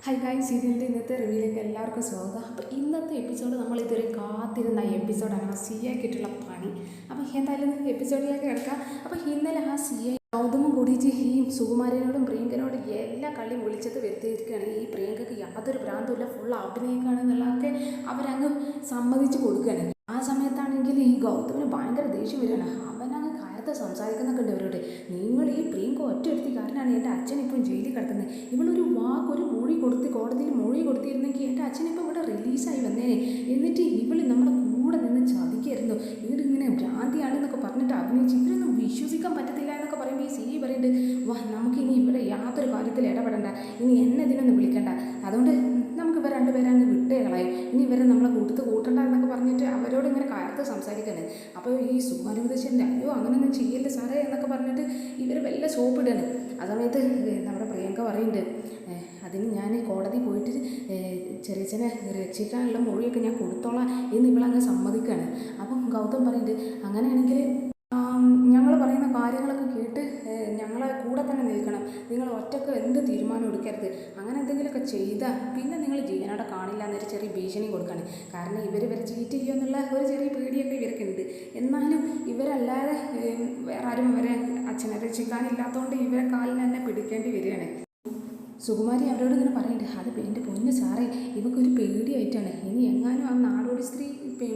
High ഗായ് സീരിയലിൻ്റെ ഇന്നത്തെ റിവ്യൂയിലേക്ക് എല്ലാവർക്കും സ്വാഗതം. അപ്പോൾ ഇന്നത്തെ എപ്പിസോഡ് നമ്മൾ ഇതുവരെ കാത്തിരുന്ന എപ്പിസോഡാണ് സി ഐക്കിട്ടുള്ള പണി. അപ്പോൾ എന്തായാലും എപ്പിസോഡിലേക്ക് കിടക്കാം. അപ്പോൾ ഇന്നലെ സി ഐ ഗൗതമും കൂടിയിട്ട് ഈ സുകുമാരനോടും പ്രിയങ്കനോടും എല്ലാ കളിയും വിളിച്ചത് വരുത്തിയിരിക്കുകയാണ്. ഈ പ്രിയങ്കയ്ക്ക് യാതൊരു ഭ്രാന്തമില്ല, ഫുൾ അഭിനയിക്കുകയാണെന്നുള്ളതൊക്കെ അവരങ്ങ് സമ്മതിച്ച് കൊടുക്കുകയാണ്. ആ സമയത്താണെങ്കിൽ ഈ ഗൗതമിന് ഭയങ്കര ദേഷ്യം വരികയാണ്. അവനങ്ങ് സംസാരിക്കുന്നൊക്കെ ഉണ്ട് അവരോട്. നിങ്ങൾ ഈ പ്രിയങ്ക ഒറ്റയെടുത്തി കാരനാണ് എൻ്റെ അച്ഛൻ ഇപ്പം ജയിലിൽ കിടക്കുന്നത്. ഇവളൊരു ഒരു മൊഴി കൊടുത്ത് കോടതിയിൽ മൊഴി കൊടുത്തിരുന്നെങ്കിൽ എൻ്റെ അച്ഛനിപ്പോൾ ഇവിടെ റിലീസായി വന്നേനെ. എന്നിട്ട് ഇവൾ നമ്മളെ കൂടെ നിന്ന് ചതിക്കായിരുന്നു. ഇങ്ങനെ ഭ്രാന്തിയാണെന്നൊക്കെ പറഞ്ഞിട്ട് അഭിനയിച്ച് ഇവരൊന്നും വിശ്വസിക്കാൻ പറ്റത്തില്ല എന്നൊക്കെ പറയുമ്പോൾ ഈ സി പറയുന്നുണ്ട്, നമുക്കിനി ഇവിടെ യാതൊരു കാര്യത്തിൽ ഇടപെടണ്ട, ഇനി എന്നെ ഇതിനൊന്നും വിളിക്കണ്ട, അതുകൊണ്ട് നമുക്ക് ഇവർ രണ്ടുപേരെ അങ്ങ് വിട്ടേ കളയും, ഇനി ഇവരെ നമ്മളെ കൂട്ടണ്ട എന്നൊക്കെ പറഞ്ഞിട്ട് അവരോട് ഇങ്ങനെ കാലത്ത് സംസാരിക്കുന്നത്. അപ്പോൾ ഈ സുകുമാരമുത്തശ്ശൻ്റെ അയ്യോ അങ്ങനെയൊന്നും ചെയ്യല്ലേ സാറേ എന്നൊക്കെ പറഞ്ഞിട്ട് ഇവർ വല്ല സോപ്പിടുകയാണ്. ആ സമയത്ത് നമ്മുടെ പ്രിയങ്ക പറയുന്നുണ്ട്, അതിന് ഞാൻ കോടതി പോയിട്ട് ചെറിയച്ഛനെ രക്ഷിക്കാനുള്ള മൊഴിയൊക്കെ ഞാൻ കൊടുത്തോളാം എന്ന് ഇവളങ്ങ് സമ്മതിക്കുകയാണ്. അപ്പം ഗൗതം പറയുന്നുണ്ട്, അങ്ങനെയാണെങ്കിൽ ഞങ്ങൾ പറയുന്ന കാര്യങ്ങളൊക്കെ കേട്ട് ഞങ്ങളെ കൂടെ തന്നെ നിൽക്കണം, നിങ്ങൾ ഒറ്റക്ക് എന്ത് തീരുമാനം എടുക്കരുത്, അങ്ങനെ എന്തെങ്കിലുമൊക്കെ ചെയ്താൽ പിന്നെ നിങ്ങൾ ജീവനോടെ കാണില്ല എന്നൊരു ചെറിയ ഭീഷണി കൊടുക്കുകയാണ്. കാരണം ഇവർ ചീറ്റ് ചെയ്യുമെന്നുള്ള ഒരു ചെറിയ പേടിയൊക്കെ ഇവർക്കുണ്ട്. എന്നാലും ഇവരല്ലാതെ വേറെ ആരും ഇവരെ അച്ഛനെ രക്ഷിക്കാനില്ലാത്തതുകൊണ്ട് ഇവരെ കാലിന് തന്നെ പിടിക്കേണ്ടി വരികയാണ്. സുകുമാരി അവരോട് ഇങ്ങനെ പറയുന്നുണ്ട്, അത് എൻ്റെ പൊന്ന് സാറേ, ഇവക്കൊരു പേടിയായിട്ടാണ്. ഇനി എങ്ങാനും ആ നാടോടി സ്ത്രീ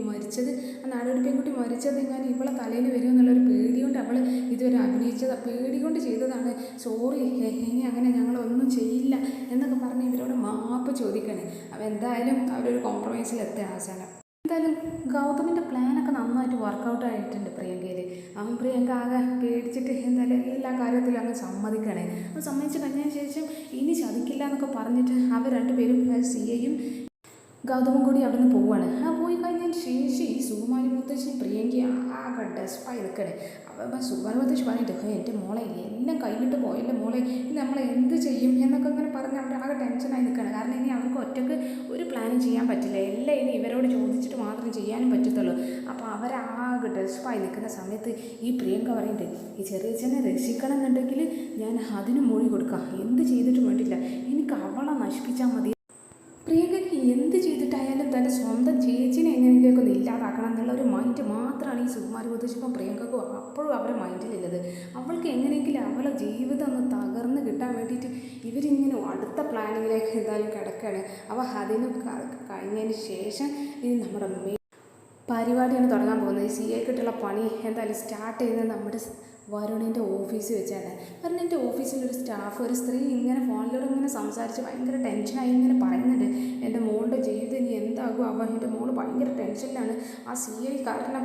മരിച്ചത്, ആ നാടോടി പെൺകുട്ടി മരിച്ചത് എങ്ങാനും ഇവളെ തലയിൽ വരുമെന്നുള്ളൊരു പേടി കൊണ്ട് അവൾ ഇതുവരെ അഭിനയിച്ചത്, പേടി കൊണ്ട് ചെയ്തതാണ്, സോറി, ഇനി അങ്ങനെ ഞങ്ങളൊന്നും ചെയ്യില്ല എന്നൊക്കെ പറഞ്ഞ് ഇവരോട് മാപ്പ് ചോദിക്കണേ. അപ്പോൾ എന്തായാലും അവരൊരു കോംപ്രമൈസിലെത്തുക അവസാനം. എന്തായാലും ഗൗതമിൻ്റെ പ്ലാനൊക്കെ നന്നായിട്ട് വർക്കൗട്ട് ആയിട്ടുണ്ട് പ്രിയങ്കയിൽ. അവൻ പ്രിയങ്ക ആകെ പേടിച്ചിട്ട് എന്തായാലും എല്ലാ കാര്യത്തിലും അങ്ങ് സമ്മതിക്കണേ. അത് സമ്മതിച്ച് കഴിഞ്ഞതിന് ശേഷം ഇനി ചതിക്കില്ല എന്നൊക്കെ പറഞ്ഞിട്ട് അവർ രണ്ടുപേരും സി ഐയും ഗൗതമും കൂടി അവിടെ നിന്ന് പോവുകയാണ്. പോയി കഴിഞ്ഞതിന് ശേഷം ഈ സുകുമാരി മുത്തശ്ശി പ്രിയങ്ക ആകെ ഡെസ്പായി നിൽക്കണേ. അപ്പം സുകുമാരി മുത്തശ്ശി പറഞ്ഞിട്ട്, എൻ്റെ മോളെ എല്ലാം കൈവിട്ട് പോയല്ലേ മോളെ, ഇനി നമ്മൾ എന്ത് ചെയ്യും എന്നൊക്കെ ഇങ്ങനെ പറഞ്ഞ് അവർ ആകെ ടെൻഷനായി നിൽക്കുകയാണ്. കാരണം ഇനി അവർക്ക് ഒറ്റയ്ക്ക് ഒരു പ്ലാനും ചെയ്യാൻ പറ്റില്ല, എല്ലാം ഇനി ഇവരോട് ചോദിച്ചിട്ട് മാത്രം ചെയ്യാനും പറ്റത്തുള്ളൂ. അപ്പോൾ അവരാകെ ഡെസ്പായി നിൽക്കുന്ന സമയത്ത് ഈ പ്രിയങ്ക പറയുന്നുണ്ട്, ഈ ചെറിയച്ഛനെ രക്ഷിക്കണം എന്നുണ്ടെങ്കിൽ ഞാൻ അതിന് മൊഴി കൊടുക്കാം, എന്ത് ചെയ്തിട്ടും വേണ്ടില്ല, എനിക്ക് അവളെ നശിപ്പിച്ചാൽ മതി. പ്രിയങ്കയ്ക്ക് എന്ത് ചെയ്തിട്ടായാലും തൻ്റെ സ്വന്തം ചേച്ചിനെ എങ്ങനെയൊക്കെ ഒന്ന് ഇല്ലാതാക്കണം എന്നുള്ള ഒരു മൈൻഡ് മാത്രമാണ് ഈ സുകുമാരി മുത്തശ്ശിപ്പം പ്രിയങ്കയ്ക്കും അപ്പോഴും അവരുടെ മൈൻഡിലുള്ളത്. അവൾക്ക് എങ്ങനെയെങ്കിലും അവളെ ജീവിതം ഒന്ന് തകർന്ന് കിട്ടാൻ വേണ്ടിയിട്ട് ഇവരിങ്ങനെ അടുത്ത പ്ലാനിങ്ങിലേക്ക് എന്തായാലും കിടക്കുകയാണ്. അപ്പോൾ അതിന് കഴിഞ്ഞതിന് ശേഷം ഇനി നമ്മുടെ പരിപാടിയാണ് തുടങ്ങാൻ പോകുന്നത്. ഈ സി ഐക്കിട്ടുള്ള പണി എന്തായാലും സ്റ്റാർട്ട് ചെയ്യുന്നത് നമ്മുടെ വരുണിൻ്റെ ഓഫീസിൽ വെച്ചാണ്. വരുണിൻ്റെ ഓഫീസിലൊരു സ്റ്റാഫ്, ഒരു സ്ത്രീ ഇങ്ങനെ ഫോണിലൂടെ ഇങ്ങനെ സംസാരിച്ച് ഭയങ്കര ടെൻഷനായി ഇങ്ങനെ പറയുന്നുണ്ട്, എൻ്റെ മോളുടെ ജീവിതം ഇനി എന്താകും, എൻ്റെ മോള് ഭയങ്കര ടെൻഷനിലാണ്, ആ സി ഐ കാരണം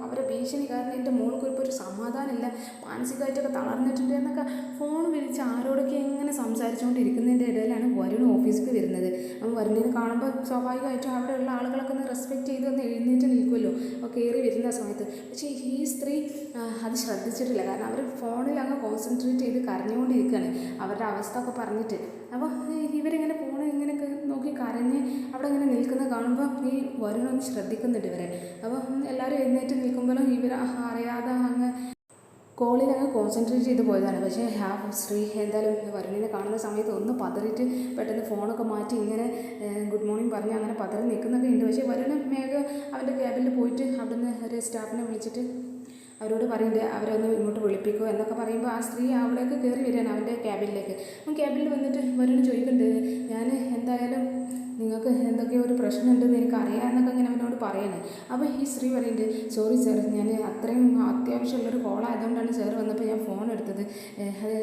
അവരെ ഭീഷണി കാരണം എൻ്റെ മോൾക്ക് ഇപ്പോൾ ഒരു സമാധാനമില്ല, മാനസികമായിട്ടൊക്കെ തളർന്നിട്ടുണ്ട് എന്നൊക്കെ ഫോൺ വിളിച്ച് ആരോടൊക്കെ ഇങ്ങനെ സംസാരിച്ചുകൊണ്ടിരിക്കുന്നതിൻ്റെ ഇടയിലാണ് വരുൺ ഓഫീസിൽ വരുന്നത്. അപ്പം വരുണിനെ കാണുമ്പോൾ സ്വാഭാവികമായിട്ടും അവിടെയുള്ള ആളുകളൊക്കെ ഒന്ന് റെസ്പെക്റ്റ് ചെയ്ത് ഒന്ന് എഴുന്നേറ്റ് നിൽക്കുമല്ലോ കയറി വരുന്ന സമയത്ത്. പക്ഷേ ഈ സ്ത്രീ അത് ശ്രദ്ധിച്ചിട്ടില്ല. കാരണം അവർ ഫോണിൽ അങ്ങ് കോൺസെൻട്രേറ്റ് ചെയ്ത് കരഞ്ഞുകൊണ്ടിരിക്കുകയാണ് അവരുടെ അവസ്ഥ ഒക്കെ പറഞ്ഞിട്ട്. അപ്പോൾ ഇവരിങ്ങനെ ഫോണിൽ ഇങ്ങനെയൊക്കെ നോക്കി കരഞ്ഞ് അവിടെ ഇങ്ങനെ നിൽക്കുന്നത് കാണുമ്പോൾ ഈ വരുണൊന്ന് ശ്രദ്ധിക്കുന്നുണ്ട് ഇവരെ. അപ്പോൾ എല്ലാവരും എഴുന്നേറ്റ് നിൽക്കുമ്പോഴും ഇവർ അറിയാതെ അങ്ങ് കോളിൽ അങ്ങ് കോൺസെൻട്രേറ്റ് ചെയ്ത് പോയതാണ്. പക്ഷേ ആ സ്ത്രീ എന്തായാലും വരുണിനെ കാണുന്ന സമയത്ത് ഒന്ന് പതറിയിട്ട് പെട്ടെന്ന് ഫോണൊക്കെ മാറ്റി ഇങ്ങനെ ഗുഡ് മോർണിംഗ് പറഞ്ഞ് അങ്ങനെ പതറി നിൽക്കുന്നൊക്കെ ഉണ്ട്. പക്ഷേ വരുണ് വേഗം അവൻ്റെ ക്യാബിൽ പോയിട്ട് അവിടുന്ന് ഒരു സ്റ്റാഫിനെ വിളിച്ചിട്ട് അവരോട് പറയുന്നുണ്ട് അവരൊന്ന് ഇങ്ങോട്ട് വിളിപ്പിക്കുമോ എന്നൊക്കെ പറയുമ്പോൾ ആ സ്ത്രീ അവിടേക്ക് കയറി വരികയാണ് അവൻ്റെ ക്യാബിനിലേക്ക്. അവൻ ക്യാബിനിൽ വന്നിട്ട് വരുണ് ചോദിക്കുന്നുണ്ട്, ഞാൻ എന്തായാലും നിങ്ങൾക്ക് എന്തൊക്കെയോ ഒരു പ്രശ്നമുണ്ടെന്ന് എനിക്ക് അറിയാമെന്നൊക്കെ ഇങ്ങനെ അവനോട് പറയണേ. അപ്പോൾ ഈ സ്ത്രീ പറയുന്നുണ്ട്, സോറി സാർ, ഞാൻ അത്രയും അത്യാവശ്യമുള്ളൊരു കോളായതുകൊണ്ടാണ് സാർ വന്നപ്പോൾ ഞാൻ ഫോൺ എടുത്തത്, അത്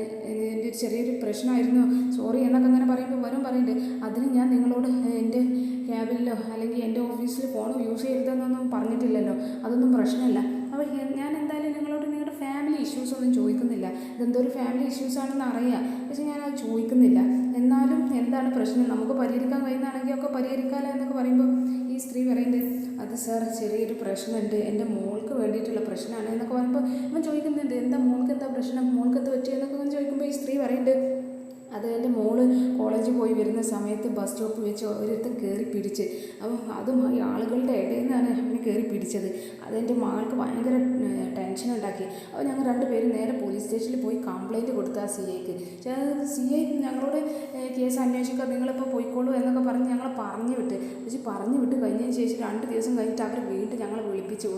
എൻ്റെ ചെറിയൊരു പ്രശ്നമായിരുന്നു, സോറി എന്നൊക്കെ അങ്ങനെ പറയുമ്പോൾ വരുൺ പറയുന്നുണ്ട്, അതിന് ഞാൻ നിങ്ങളോട് എൻ്റെ ക്യാബിനിലോ അല്ലെങ്കിൽ എൻ്റെ ഓഫീസിൽ ഫോൺ യൂസ് ചെയ്യരുതെന്നൊന്നും പറഞ്ഞിട്ടില്ലല്ലോ, അതൊന്നും പ്രശ്നമില്ല. അപ്പോൾ ഞാൻ എന്തായാലും നിങ്ങളോട് നിങ്ങളുടെ ഫാമിലി ഇഷ്യൂസൊന്നും ചോദിക്കുന്നില്ല, ഇതെന്തോ ഒരു ഫാമിലി ഇഷ്യൂസാണെന്ന് അറിയാം, പക്ഷേ ഞാനത് ചോദിക്കുന്നില്ല, എന്നാലും എന്താണ് പ്രശ്നം, നമുക്ക് പരിഹരിക്കാൻ കഴിയുന്നതാണെങ്കിൽ ഒക്കെ പരിഹരിക്കാമല്ലോ എന്നൊക്കെ പറയുമ്പോൾ ഈ സ്ത്രീ പറയുന്നത്, അത് സാർ ചെറിയൊരു പ്രശ്നമുണ്ട്, എൻ്റെ മോൾക്ക് വേണ്ടിയിട്ടുള്ള പ്രശ്നമാണ് എന്നൊക്കെ പറയുമ്പോൾ അവൻ ചോദിക്കുന്നുണ്ട്, എന്താ മോൾക്ക് എന്താ പ്രശ്നം, മോൾക്ക് എന്താ പറ്റിയെന്നൊക്കെ ചോദിക്കുമ്പോൾ ഈ സ്ത്രീ പറയുന്നുണ്ട്, അത് എൻ്റെ മോള് കോളേജിൽ പോയി വരുന്ന സമയത്ത് ബസ് സ്റ്റോപ്പ് വെച്ച് ഒരിടത്തും കയറി പിടിച്ച്. അപ്പം അതും ഈ ആളുകളുടെ ഇടയിൽ നിന്നാണ് അവന് കയറി പിടിച്ചത്. അതെൻ്റെ മകൾക്ക് ഭയങ്കര ടെൻഷൻ ഉണ്ടാക്കി. അപ്പോൾ ഞങ്ങൾ രണ്ടുപേരും നേരെ പോലീസ് സ്റ്റേഷനിൽ പോയി കംപ്ലയിൻറ്റ് കൊടുത്തു ആ സി ഐക്ക്. സി ഐ ഞങ്ങളോട് കേസ് അന്വേഷിക്കുക, നിങ്ങളിപ്പോൾ പോയിക്കോളൂ എന്നൊക്കെ പറഞ്ഞ് ഞങ്ങളെ പറഞ്ഞു വിട്ട്. പക്ഷേ പറഞ്ഞു വിട്ട് കഴിഞ്ഞതിന് ശേഷം 2 ദിവസം കഴിഞ്ഞിട്ട് അവർ വീണ്ടും ഞങ്ങളെ വിളിപ്പിച്ചു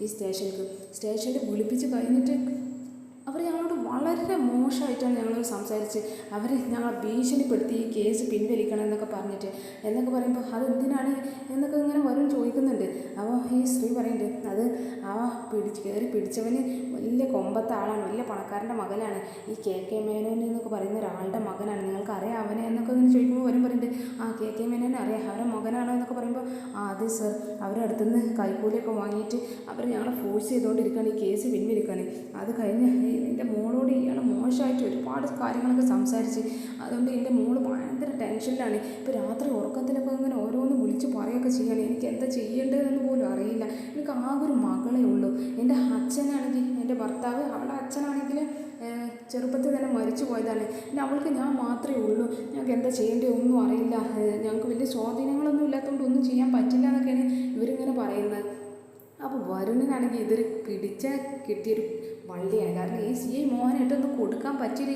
ഈ സ്റ്റേഷനിൽ വിളിപ്പിച്ച് കഴിഞ്ഞിട്ട് അവർ ഞങ്ങളോട് വളരെ മോശമായിട്ടാണ് ഞങ്ങളോട് സംസാരിച്ച്. അവർ ഞങ്ങളെ ഭീഷണിപ്പെടുത്തി ഈ കേസ് പിൻവലിക്കണം എന്നൊക്കെ പറയുമ്പോൾ അതെന്തിനാണ് എന്നൊക്കെ ഇങ്ങനെ വരും ചോദിക്കുന്നുണ്ട്. അപ്പോൾ ഈ സ്ത്രീ പറയുന്നുണ്ട്, അത് കയറി പിടിച്ചവന് വലിയ കൊമ്പത്തെ ആളാണ്, വലിയ പണക്കാരൻ്റെ മകനാണ്, ഈ കെ മേനോൻ എന്നൊക്കെ പറയുന്ന ഒരാളുടെ മകനാണ്, നിങ്ങൾക്ക് അറിയാം അവനെ എന്നൊക്കെ ഇങ്ങനെ ചോദിക്കുമ്പോൾ പറയുന്നുണ്ട്, കെ മേനോനെ അറിയാം, അവരെ മകനാണോ എന്നൊക്കെ പറയുമ്പോൾ അതെ സർ, അവരുടെ അടുത്തുനിന്ന് കൈക്കൂലിയൊക്കെ വാങ്ങിയിട്ട് അവർ ഞങ്ങളെ ഫോഴ്സ് ചെയ്തുകൊണ്ടിരിക്കുകയാണ് ഈ കേസ് പിൻവലിക്കാൻ. അത് കഴിഞ്ഞ് എൻ്റെ മോളോട് ഇയാൾ മോശമായിട്ട് ഒരുപാട് കാര്യങ്ങളൊക്കെ സംസാരിച്ച്. അതുകൊണ്ട് എൻ്റെ മോള് ഭയങ്കര ടെൻഷനിലാണ്. ഇപ്പോൾ രാത്രി ഉറക്കത്തിലൊക്കെ ഇങ്ങനെ ഓരോന്ന് വിളിച്ച് പറയുകയൊക്കെ ചെയ്യണം. എനിക്ക് എന്താ ചെയ്യേണ്ടതെന്ന് പോലും അറിയില്ല. എനിക്ക് ആകെ ഒരു മകളേ ഉള്ളൂ. എൻ്റെ അച്ഛനാണെങ്കിൽ, എൻ്റെ ഭർത്താവ്, അവളുടെ അച്ഛനാണെങ്കിൽ ചെറുപ്പത്തിൽ തന്നെ മരിച്ചു പോയതാണ്. പിന്നെ അവൾക്ക് ഞാൻ മാത്രമേ ഉള്ളൂ. ഞങ്ങൾക്ക് എന്താ ചെയ്യേണ്ടത് ഒന്നും അറിയില്ല. ഞങ്ങൾക്ക് വലിയ സ്വാധീനങ്ങളൊന്നും ഇല്ലാത്തതുകൊണ്ട് ഒന്നും ചെയ്യാൻ പറ്റില്ല എന്നൊക്കെയാണ് ഇവരിങ്ങനെ പറയുന്നത്. അപ്പോൾ വരുണിനാണെങ്കിൽ ഇതൊരു കിട്ടിയൊരു വള്ളിയാണ്. കാരണം ഈ സി ഐ മോഹനായിട്ടൊന്നും കൊടുക്കാൻ പറ്റിയൊരു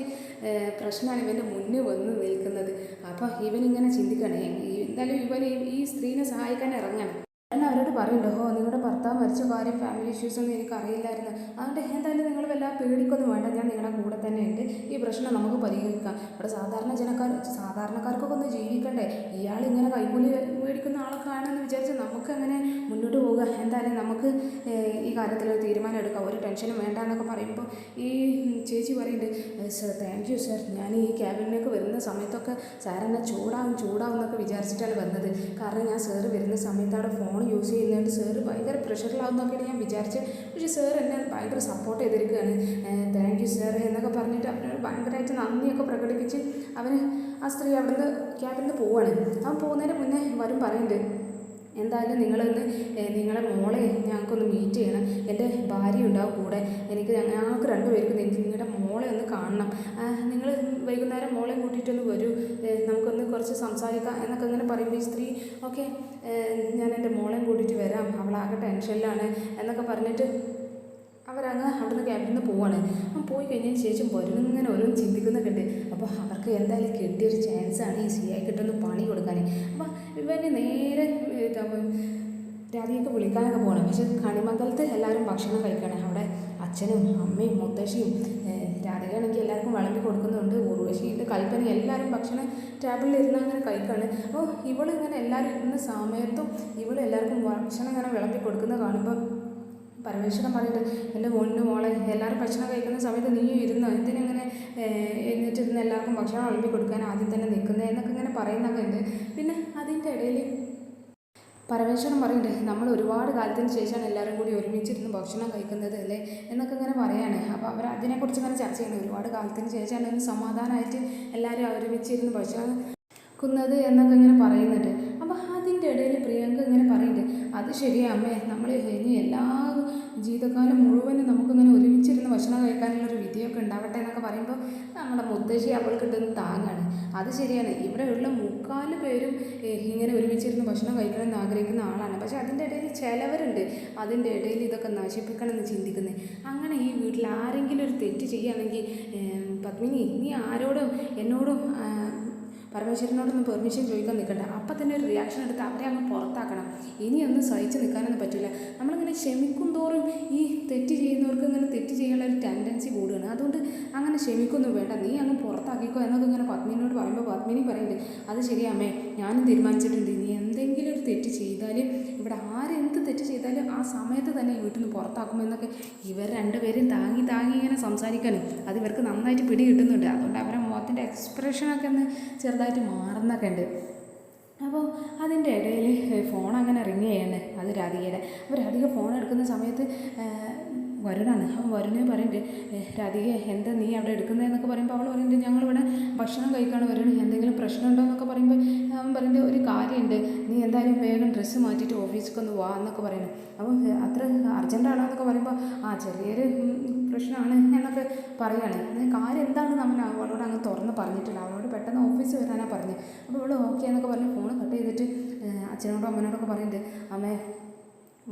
പ്രശ്നമാണ് ഇവൻ്റെ മുന്നിൽ വന്ന് നിൽക്കുന്നത്. അപ്പോൾ ഇവനിങ്ങനെ ചിന്തിക്കണേ, എന്തായാലും ഇവൻ ഈ സ്ത്രീനെ സഹായിക്കാൻ ഇറങ്ങണം. ഞാൻ അവരോട് പറയുന്നുണ്ട്, നിങ്ങളുടെ ഭർത്താവ് മരിച്ച കാര്യം, ഫാമിലി ഇഷ്യൂസൊന്നും എനിക്കറിയില്ലായിരുന്നു, അതുകൊണ്ട് എന്തായാലും നിങ്ങൾ വല്ലാതെ പേടിക്കൊന്നും വേണ്ട, ഞാൻ നിങ്ങളുടെ കൂടെ തന്നെ ഉണ്ട്, ഈ പ്രശ്നം നമുക്ക് പരിഹരിക്കാം. ഇവിടെ സാധാരണക്കാർക്കൊക്കെ ഒന്ന് ജീവിക്കണ്ടേ, ഇയാളിങ്ങനെ കൈക്കൂലി മേടിക്കുന്ന ആളൊക്കെ ആണെന്ന് വിചാരിച്ച് നമുക്ക് അങ്ങനെ മുന്നോട്ട് പോകുക. എന്തായാലും നമുക്ക് ഈ കാര്യത്തിൽ ഒരു തീരുമാനം എടുക്കാം, ഒരു ടെൻഷനും വേണ്ട എന്നൊക്കെ പറയുമ്പോൾ ഈ ചേച്ചി പറയുന്നുണ്ട്, സർ താങ്ക് യു സർ, ഞാൻ ഈ ക്യാബിനിലേക്ക് വരുന്ന സമയത്തൊക്കെ സാർ എന്നെ ചൂടാവും എന്നൊക്കെ വിചാരിച്ചിട്ടാണ് വന്നത്. കാരണം ഞാൻ സാറ് വരുന്ന സമയത്ത് അവിടെ ഫോൺ യൂസ് ചെയ്യുന്നതുകൊണ്ട് സാറ് ഭയങ്കര പ്രഷറിലാവുന്നൊക്കെയാണ് ഞാൻ വിചാരിച്ചത്. പക്ഷേ സാർ എന്നെ ഭയങ്കര സപ്പോർട്ട് ചെയ്തിരിക്കുകയാണ്, താങ്ക് യു സാർ എന്നൊക്കെ പറഞ്ഞിട്ട് അവനോട് ഭയങ്കരമായിട്ട് നന്ദിയൊക്കെ പ്രകടിപ്പിച്ച് അവന് ആ സ്ത്രീ അവിടുന്ന് ക്യാബിൽ നിന്ന് പോവാണ്. അവൻ പോകുന്നതിന് മുന്നേ വരും പറയുന്നുണ്ട്, എന്തായാലും നിങ്ങളെ മോളെ ഞങ്ങൾക്കൊന്ന് മീറ്റ് ചെയ്യണം, എൻ്റെ ഭാര്യ ഉണ്ടാവും കൂടെ, ഞങ്ങൾക്ക് 2 പേർക്കും നിങ്ങളുടെ മോളെ ഒന്ന് കാണണം, നിങ്ങൾ വൈകുന്നേരം മോളെ കൂട്ടിയിട്ടൊന്ന് വരൂ, നമുക്കൊന്ന് കുറച്ച് സംസാരിക്കാം എന്നൊക്കെ ഇങ്ങനെ പറയുമ്പോൾ ഈ സ്ത്രീ ഓക്കെ ഞാൻ എൻ്റെ മോളെയും കൂട്ടിയിട്ട് വരാം, അവളാകെ ടെൻഷനിലാണ് എന്നൊക്കെ പറഞ്ഞിട്ട് അവരങ്ങ് അവിടുന്ന് ക്യാബിൽ നിന്ന് പോവാണ്. പോയി കഴിഞ്ഞതിന് ശേഷം വരുന്നിങ്ങനെ ഓരോന്ന് ചിന്തിക്കുന്നൊക്കെ ഉണ്ട്. അപ്പോൾ അവർക്ക് എന്തായാലും കിട്ടിയൊരു ചാൻസാണ് ഈ സി ഐ കിട്ടുന്ന പണി കൊടുക്കാൻ. അപ്പോൾ ഇവന് നേരെ രാധികയൊക്കെ വിളിക്കാനൊക്കെ പോകണം. പക്ഷെ കണിമംഗലത്ത് എല്ലാവരും ഭക്ഷണം കഴിക്കണം. അവിടെ അച്ഛനും അമ്മയും മുത്തശ്ശിയും രാധികയാണെങ്കിൽ എല്ലാവർക്കും വിളമ്പി കൊടുക്കുന്നുണ്ട്, ഉർവശിയുണ്ട്, കൽപ്പന, എല്ലാവരും ഭക്ഷണം ടേബിളിൽ ഇരുന്ന് അങ്ങനെ കഴിക്കുകയാണ്. അപ്പോൾ ഇവളിങ്ങനെ എല്ലാവരും ഇരുന്ന സമയത്തും എല്ലാവർക്കും ഭക്ഷണം ഇങ്ങനെ വിളമ്പി കൊടുക്കുന്നത് കാണുമ്പോൾ പരമേശ്വരൻ പറയുന്നത്, എൻ്റെ മോളെ എല്ലാവരും ഭക്ഷണം കഴിക്കുന്ന സമയത്ത് നീ ഇരുന്നോ, എന്തിനങ്ങനെ എന്നിട്ടിരുന്ന് എല്ലാവർക്കും ഭക്ഷണം വിളമ്പി കൊടുക്കാൻ ആദ്യം തന്നെ നിൽക്കുന്നത് എന്നൊക്കെ ഇങ്ങനെ പറയുന്നൊക്കെ ഉണ്ട്. പിന്നെ അതിൻ്റെ ഇടയിൽ പരമേശ്വരൻ പറയുന്നുണ്ട്, നമ്മൾ ഒരുപാട് കാലത്തിന് ശേഷമാണ് എല്ലാവരും കൂടി ഒരുമിച്ചിരുന്ന് ഭക്ഷണം കഴിക്കുന്നത് അല്ലേ എന്നൊക്കെ ഇങ്ങനെ പറയാണ്. അപ്പോൾ അവർ അതിനെക്കുറിച്ച് ഇങ്ങനെ ചർച്ച ചെയ്യണം. ഒരുപാട് കാലത്തിന് ശേഷമാണ് ഒരു സമാധാനമായിട്ട് എല്ലാവരും ഒരുമിച്ചിരുന്ന് ഭക്ഷണം ക്കുന്നത് എന്നൊക്കെ ഇങ്ങനെ പറയുന്നുണ്ട്. അപ്പോൾ അതിൻ്റെ ഇടയിൽ പ്രിയങ്ക ഇങ്ങനെ പറയുന്നുണ്ട്, അത് ശരിയാ അമ്മേ, നമ്മൾ ഇനി എല്ലാ ജീവിതകാലം മുഴുവനും നമുക്കിങ്ങനെ ഒരുമിച്ചിരുന്ന് ഭക്ഷണം കഴിക്കാനുള്ളൊരു വിധിയൊക്കെ ഉണ്ടാവട്ടെ എന്നൊക്കെ പറയുമ്പോൾ നമ്മുടെ മുത്തശ്ശി അവൾക്ക് കിട്ടുന്ന താങ്ങാണ്. അത് ശരിയാണ്, ഇവിടെയുള്ള 3/4 പേരും ഇങ്ങനെ ഒരുമിച്ചിരുന്ന് ഭക്ഷണം കഴിക്കണമെന്ന് ആഗ്രഹിക്കുന്ന ആളാണ്. പക്ഷേ അതിൻ്റെ ഇടയിൽ ചിലവരുണ്ട് അതിൻ്റെ ഇടയിൽ ഇതൊക്കെ നശിപ്പിക്കണമെന്ന് ചിന്തിക്കുന്നത്. അങ്ങനെ ഈ വീട്ടിൽ ആരെങ്കിലും ഒരു തെറ്റ് ചെയ്യുകയാണെങ്കിൽ പത്മിനി, നീ ആരോടും എന്നോടും പരമേശ്വരനോടൊന്നും പെർമിഷൻ ചോദിക്കാൻ നിൽക്കണ്ട, അപ്പം തന്നെ ഒരു റിയാക്ഷൻ എടുത്ത് അവരെ അങ്ങ് പുറത്താക്കണം. ഇനിയൊന്നും സഹിച്ച് നിൽക്കാനൊന്നും പറ്റില്ല. നമ്മളിങ്ങനെ ക്ഷമിക്കും തോറും ഈ തെറ്റ് ചെയ്യുന്നവർക്ക് ഇങ്ങനെ തെറ്റ് ചെയ്യാനുള്ള ഒരു ടെൻഡൻസി കൂടുകയാണ്. അതുകൊണ്ട് അങ്ങനെ ക്ഷമിക്കൊന്നും വേണ്ട, നീ അങ്ങ് പുറത്താക്കിക്കോ എന്നൊക്കെ ഇങ്ങനെ പത്മിനിയോട് പറയുമ്പോൾ പത്മിനി പറയുന്നുണ്ട്, അത് ശരിയാമ്മേ, ഞാനും തീരുമാനിച്ചിട്ടുണ്ട്, നീ എന്തെങ്കിലും ഒരു തെറ്റ് ചെയ്താലും ഇവിടെ ആരെന്ത് തെറ്റ് ചെയ്താലും ആ സമയത്ത് തന്നെ വീട്ടിൽ നിന്ന് പുറത്താക്കുമെന്നൊക്കെ ഇവർ 2 പേരും താങ്ങി ഇങ്ങനെ സംസാരിക്കാനും അത് ഇവർക്ക് നന്നായിട്ട് പിടി കിട്ടുന്നുണ്ട്. അതുകൊണ്ട് അവരുടെ മുഖത്തിൻ്റെ എക്സ്പ്രഷനൊക്കെ ഒന്ന് ചെറുതായിട്ട് മാറുന്നൊക്കെ ഉണ്ട്. അപ്പോൾ അതിൻ്റെ ഇടയിൽ ഫോൺ അങ്ങനെ റിങ് ചെയ്യണേ, അത് രാധികയുടെ. അപ്പോൾ രാധിക ഫോൺ എടുക്കുന്ന സമയത്ത് വരുണാണ്. അവൻ വരുണേ പറയുന്നുണ്ട്, രാധിക എന്താ നീ അവിടെ എടുക്കുന്നതെന്നൊക്കെ പറയുമ്പോൾ അവൾ പറയുന്നുണ്ട്, ഞങ്ങളിവിടെ ഭക്ഷണം കഴിക്കാണ് വരുണ, എന്തെങ്കിലും പ്രശ്നമുണ്ടോ എന്നൊക്കെ പറയുമ്പോൾ അവൻ പറയുന്നത്, ഒരു കാര്യമുണ്ട്, നീ എന്തായാലും വേഗം ഡ്രസ്സ് മാറ്റിയിട്ട് ഓഫീസിലേക്ക് ഒന്ന് വാ എന്നൊക്കെ പറയുന്നത്. അപ്പം അത്ര അർജൻറ്റാണോ എന്നൊക്കെ പറയുമ്പോൾ ചെറിയൊരു പ്രശ്നമാണ് എന്നൊക്കെ പറയുകയാണ്. കാര്യം എന്താണെന്ന് അവൻ അവളോട് അങ്ങ് തുറന്ന് പറഞ്ഞിട്ടില്ല. അവളോട് പെട്ടെന്ന് ഓഫീസിൽ വരാനാണ് പറഞ്ഞത്. അപ്പോൾ അവൾ ഓക്കെ എന്നൊക്കെ പറഞ്ഞ് ഫോൺ കട്ട് ചെയ്തിട്ട് അച്ഛനോടും അമ്മനോടൊക്കെ പറയുന്നുണ്ട്, അമ്മേ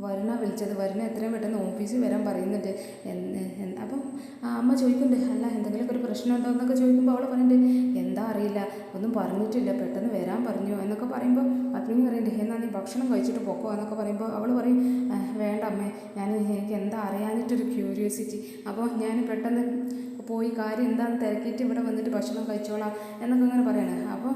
വരുണ വിളിച്ചത്, വരുണ എത്രയും പെട്ടെന്ന് ഓഫീസിൽ വരാൻ പറയുന്നുണ്ട്. അപ്പം അമ്മ ചോദിക്കുന്നുണ്ട്, അല്ല എന്തെങ്കിലുമൊക്കെ ഒരു പ്രശ്നമുണ്ടോ എന്നൊക്കെ ചോദിക്കുമ്പോൾ അവൾ പറയുന്നുണ്ട്, എന്താ അറിയില്ല, ഒന്നും പറഞ്ഞിട്ടില്ല, പെട്ടെന്ന് വരാൻ പറഞ്ഞു എന്നൊക്കെ പറയുമ്പോൾ പത്മിനി പറയുന്നുണ്ട്, എന്നാൽ നീ ഭക്ഷണം കഴിച്ചിട്ട് പോക്കോ എന്നൊക്കെ പറയുമ്പോൾ അവൾ പറയും, വേണ്ട അമ്മേ, എനിക്ക് എന്താ അറിയാനിട്ടൊരു ക്യൂരിയോസിറ്റി, അപ്പോൾ ഞാൻ പെട്ടെന്ന് പോയി കാര്യം എന്താണെന്ന് തിരക്കിയിട്ട് ഇവിടെ വന്നിട്ട് ഭക്ഷണം കഴിച്ചോളാം എന്നൊക്കെ ഇങ്ങനെ പറയണേ. അപ്പോൾ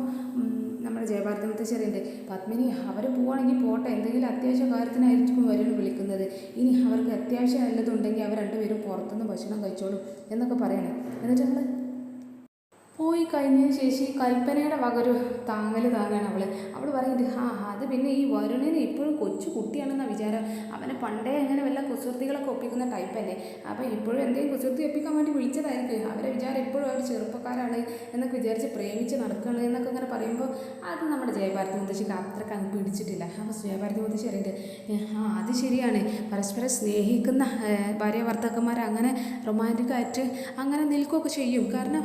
നമ്മുടെ ജയഭാരതി മുത്തശ്ശേരിയുണ്ട്, പത്മിനി അവർ പോവുകയാണെങ്കിൽ പോട്ടെ, എന്തെങ്കിലും അത്യാവശ്യ കാര്യത്തിനായിരിക്കും വരുൺ വിളിക്കുന്നത്, ഇനി അവർക്ക് അത്യാവശ്യം നല്ലതുണ്ടെങ്കിൽ അവർ രണ്ടുപേരും പുറത്തുനിന്ന് ഭക്ഷണം കഴിച്ചോളും എന്നൊക്കെ പറയണേ. എന്നിട്ട് നമ്മൾ പോയി കഴിഞ്ഞതിന് ശേഷം ഈ കൽപ്പനയുടെ വകയൊരു താങ്ങാണ് അവൾ പറയുന്നത്, അത് പിന്നെ ഈ വരുണിന് ഇപ്പോഴും കൊച്ചു കുട്ടിയാണെന്നാണ് വിചാരം, അവനെ പണ്ടേ അങ്ങനെ വല്ല കുസൃതികളൊക്കെ ഒപ്പിക്കുന്ന ടൈപ്പല്ലേ, അപ്പോൾ ഇപ്പോഴും എന്തെങ്കിലും കുസൃതി ഒപ്പിക്കാൻ വേണ്ടി വിളിച്ചതായിരിക്കും, അവരെ വിചാരം ഇപ്പോഴും അവർ ചെറുപ്പക്കാരാണ് എന്നൊക്കെ വിചാരിച്ച് പ്രേമിച്ച് നടക്കുകയാണ് എന്നൊക്കെ ഇങ്ങനെ പറയുമ്പോൾ അത് നമ്മുടെ ജയഭാരതി മുത്തശ്ശിക്ക് അത്രയ്ക്ക് അങ്ങ് പിടിച്ചിട്ടില്ല. അപ്പോൾ ജയഭാരതി മുത്തശ്ശി അറിയുന്നുണ്ട്, അത് ശരിയാണ്, പരസ്പരം സ്നേഹിക്കുന്ന ഭാര്യ ഭർത്താക്കന്മാർ അങ്ങനെ റൊമാൻറ്റിക്കായിട്ട് അങ്ങനെ നിൽക്കുകയൊക്കെ ചെയ്യും, കാരണം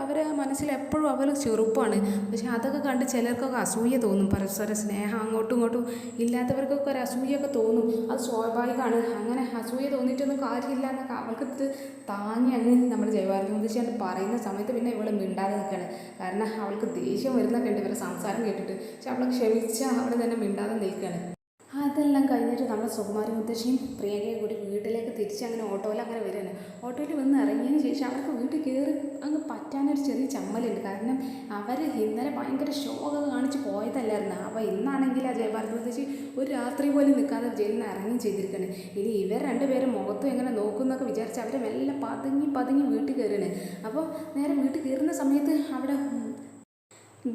അവരെ മനസ്സിൽ എപ്പോഴും അവർ ചെറുപ്പമാണ്. പക്ഷെ അതൊക്കെ കണ്ട് ചിലർക്കൊക്കെ അസൂയ തോന്നും, പരസ്പര സ്നേഹം അങ്ങോട്ടും ഇങ്ങോട്ടും ഇല്ലാത്തവർക്കൊക്കെ ഒരു അസൂയൊക്കെ തോന്നും, അത് സ്വാഭാവികമാണ്. അങ്ങനെ അസൂയ തോന്നിയിട്ടൊന്നും കാര്യമില്ല എന്നൊക്കെ അവൾക്ക് താങ്ങി അങ്ങ് നമ്മുടെ ജയഭാരതി മുത്തശ്ശി പറയുന്ന സമയത്ത് പിന്നെ ഇവൾ മിണ്ടാതെ നിൽക്കുകയാണ്. കാരണം അവൾക്ക് ദേഷ്യം വരുന്നൊക്കെ ഉണ്ട് ഇവരുടെ സംസാരം കേട്ടിട്ട്. പക്ഷെ അവളെ ക്ഷമിച്ച് അവൾ തന്നെ മിണ്ടാതെ നിൽക്കുകയാണ്. അതെല്ലാം കഴിഞ്ഞിട്ട് നമ്മുടെ സുകുമാരി മുത്തശ്ശിയും പ്രിയങ്കയും കൂടി വീട്ടിലേക്ക് തിരിച്ചങ്ങനെ ഓട്ടോയിൽ അങ്ങനെ വരികയാണ്. ഓട്ടോയിൽ വന്ന് ഇറങ്ങിയതിന് ശേഷം അവർക്ക് വീട്ടിൽ കയറി അങ്ങ് പറ്റാനൊരു ചെറിയ ചമ്മലുണ്ട്. കാരണം അവർ ഇന്നലെ ഭയങ്കര ഷോക്കൊക്കെ കാണിച്ച് പോയതല്ലായിരുന്നു. അപ്പോൾ ഇന്നാണെങ്കിൽ ആ ജയഭാരതി മുത്തശ്ശി ഒരു രാത്രി പോലും നിൽക്കാതെ ജയിലിൽ നിന്ന് ഇറങ്ങുകയും ചെയ്തിരിക്കുകയാണ്. ഇനി ഇവർ രണ്ടുപേരും മുഖത്തും എങ്ങനെ നോക്കുന്നൊക്കെ വിചാരിച്ച് അവർ മെല്ലെ പതുങ്ങി വീട്ടിൽ കയറുകയാണ്. അപ്പോൾ നേരെ വീട്ടിൽ കയറുന്ന സമയത്ത് അവിടെ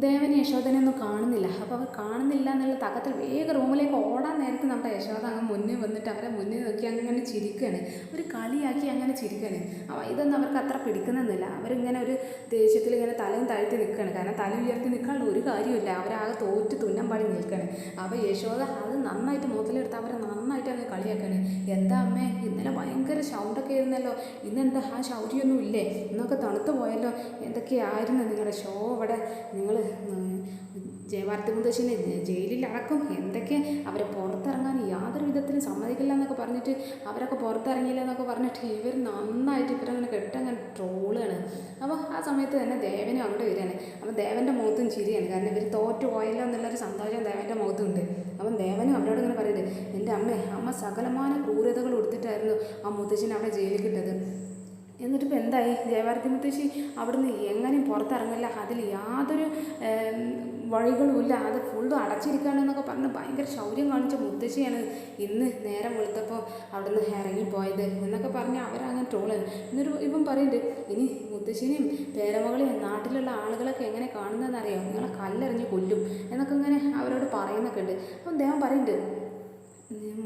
ദേവന് യശോദനെയൊന്നും കാണുന്നില്ല. അപ്പോൾ അവർ കാണുന്നില്ല എന്നുള്ള തകത്തിൽ വേഗം റൂമിലേക്ക് ഓടാൻ നേരത്ത് നമ്മുടെ യശോദ അങ്ങ് മുന്നിൽ വന്നിട്ട് അവരെ മുന്നിൽ നോക്കി അങ്ങനെ ചിരിക്കുകയാണ്, ഒരു കളിയാക്കി അങ്ങനെ ചിരിക്കുകയാണ്. അപ്പോൾ ഇതൊന്നും അവർക്ക് അത്ര പിടിക്കുന്നൊന്നുമില്ല. അവരിങ്ങനെ ഒരു ദേഷ്യത്തിൽ ഇങ്ങനെ തലയും താഴ്ത്തി നിൽക്കുകയാണ്. കാരണം തല ഉയർത്തി നിൽക്കാനുള്ള ഒരു കാര്യമില്ല, അവരാകെ തോറ്റ് തുന്നം പാടി നിൽക്കുകയാണ്. അപ്പോൾ യശോദ അത് നന്നായിട്ട് മുതലെടുത്ത് അവരെ നന്നായിട്ട് അങ്ങ് കളിയാക്കുകയാണ്. എന്താ അമ്മേ, ഇന്നലെ ഭയങ്കര സൗണ്ടൊക്കെ ആയിരുന്നല്ലോ, ഇന്നെന്താ ആ ശൗര്യമൊന്നും ഇല്ലേ, ഇന്നൊക്കെ തണുത്ത് പോയല്ലോ, എന്തൊക്കെയായിരുന്നു നിങ്ങളുടെ ഷോ ഇവിടെ, നിങ്ങൾ ജയഭാരതി മുത്തശ്ശിനെ ജയിലിൽ അടക്കും, എന്തൊക്കെ അവരെ പുറത്തിറങ്ങാൻ യാതൊരു വിധത്തിലും സമ്മതിക്കില്ല എന്നൊക്കെ പറഞ്ഞിട്ട് അവരൊക്കെ പുറത്തിറങ്ങിയില്ല എന്നൊക്കെ പറഞ്ഞിട്ട് ഇവർ നന്നായിട്ട് ഇവരങ്ങനെ കെട്ടങ്ങനെ ട്രോളാണ്. അപ്പോൾ ആ സമയത്ത് തന്നെ ദേവനും അങ്ങോട്ട് വരികയാണ്. അപ്പോൾ ദേവൻ്റെ മുഖത്തും ചിരിയാണ്, കാരണം ഇവർ തോറ്റു പോയല്ലോ എന്നുള്ളൊരു സന്തോഷം ദേവൻ്റെ മുഖത്തും ഉണ്ട്. അപ്പം ദേവനും അവരോട് ഇങ്ങനെ പറയുന്നത്, എൻ്റെ അമ്മ സകലമാന ക്രൂരതകൾ കൊടുത്തിട്ടായിരുന്നു ആ മുത്തശ്ശിനെ അവിടെ ജയിലിൽ കിട്ടത്, എന്നിട്ടിപ്പോൾ എന്തായി, ജയഭാരതി മുത്തശ്ശി അവിടുന്ന് എങ്ങനെയും പുറത്തിറങ്ങില്ല, അതിൽ യാതൊരു വഴികളുമില്ല, അത് ഫുള്ളും അടച്ചിരിക്കുകയാണെന്നൊക്കെ പറഞ്ഞ് ഭയങ്കര ശൗര്യം കാണിച്ച മുത്തശ്ശിയാണ് ഇന്ന് നേരം വെളുത്തപ്പോൾ അവിടുന്ന് ഇറങ്ങിപ്പോയത് എന്നൊക്കെ പറഞ്ഞ് അവരങ്ങനെ ട്രോളാണ്. എന്നിട്ട് ഇവൻ പറയുന്നുണ്ട്, ഇനി മുത്തശ്ശിനെയും പേരമകളെയും നാട്ടിലുള്ള ആളുകളൊക്കെ എങ്ങനെ കാണുന്നതെന്നറിയാം, നിങ്ങളെ കല്ലെറിഞ്ഞ് കൊല്ലും എന്നൊക്കെ ഇങ്ങനെ അവരോട് പറയുന്നൊക്കെ ഉണ്ട്. അപ്പം ദേവൻ പറയുന്നുണ്ട്,